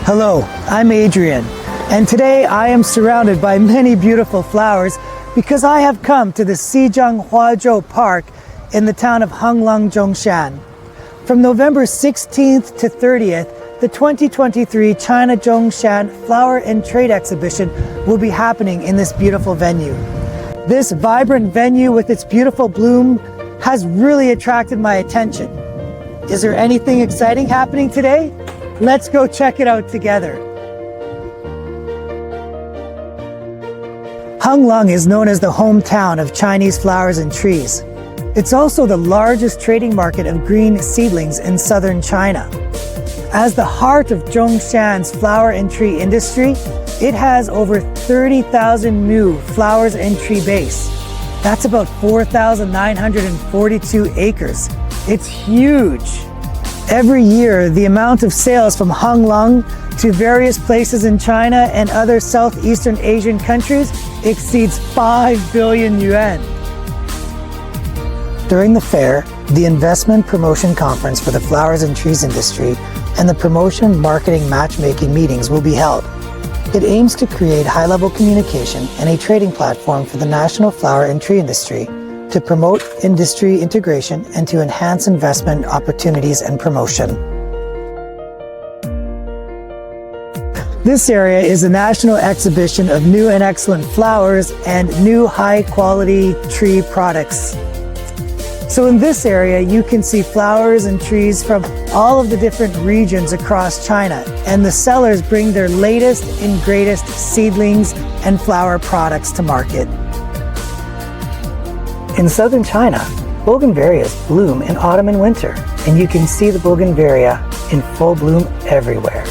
Hello, I'm Adrian, and today I am surrounded by many beautiful flowers because I have come to the Xizang Huazhou Park in the town of Hanglong, Zhongshan. From November 16th to 30th, the 2023 China Zhongshan Flower and Trade Exhibition will be happening in this beautiful venue. This vibrant venue with its beautiful bloom has really attracted my attention. Is there anything exciting happening today? Let's go check it out together. Hanglong is known as the hometown of Chinese flowers and trees. It's also the largest trading market of green seedlings in southern China. As the heart of Zhongshan's flower and tree industry, it has over 30,000 new flowers and tree base. That's about 4,942 acres. It's huge. Every year, the amount of sales from Hanglong to various places in China and other Southeastern Asian countries exceeds 5 billion yuan. During the fair, the Investment Promotion Conference for the Flowers and Trees industry and the Promotion Marketing Matchmaking meetings will be held. It aims to create high-level communication and a trading platform for the national flower and tree industry to promote industry integration and to enhance investment opportunities and promotion. This area is a national exhibition of new and excellent flowers and new high-quality tree products. So in this area, you can see flowers and trees from all of the different regions across China, and the sellers bring their latest and greatest seedlings and flower products to market. In southern China, bougainvilleas bloom in autumn and winter, and you can see the bougainvillea in full bloom everywhere.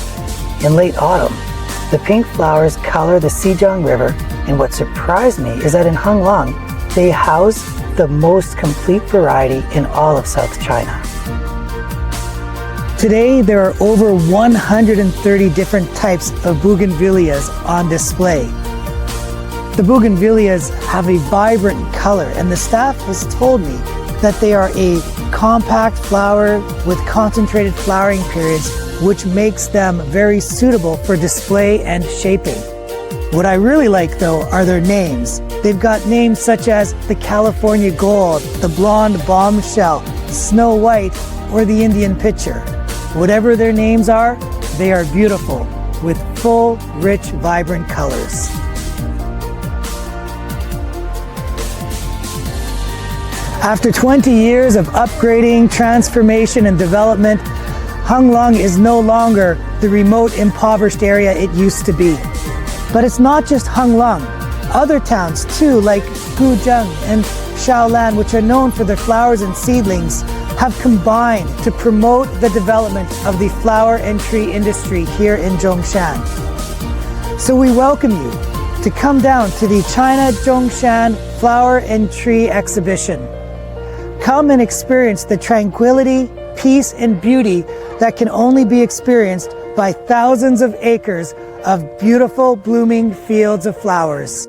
In late autumn, the pink flowers color the Xizang River, and what surprised me is that in Hanglong, they house the most complete variety in all of South China. Today, there are over 130 different types of bougainvilleas on display. The bougainvilleas have a vibrant color, and the staff has told me that they are a compact flower with concentrated flowering periods, which makes them very suitable for display and shaping. What I really like, though, are their names. They've got names such as the California Gold, the Blonde Bombshell, Snow White, or the Indian Pitcher. Whatever their names are, they are beautiful, with full, rich, vibrant colors. After 20 years of upgrading, transformation, and development, Hanglong is no longer the remote, impoverished area it used to be. But it's not just Hanglong. Other towns too, like Guzheng and Shaolan, which are known for their flowers and seedlings, have combined to promote the development of the flower and tree industry here in Zhongshan. So we welcome you to come down to the China Zhongshan Flower and Tree Exhibition. Come and experience the tranquility, peace, and beauty that can only be experienced by thousands of acres of beautiful blooming fields of flowers.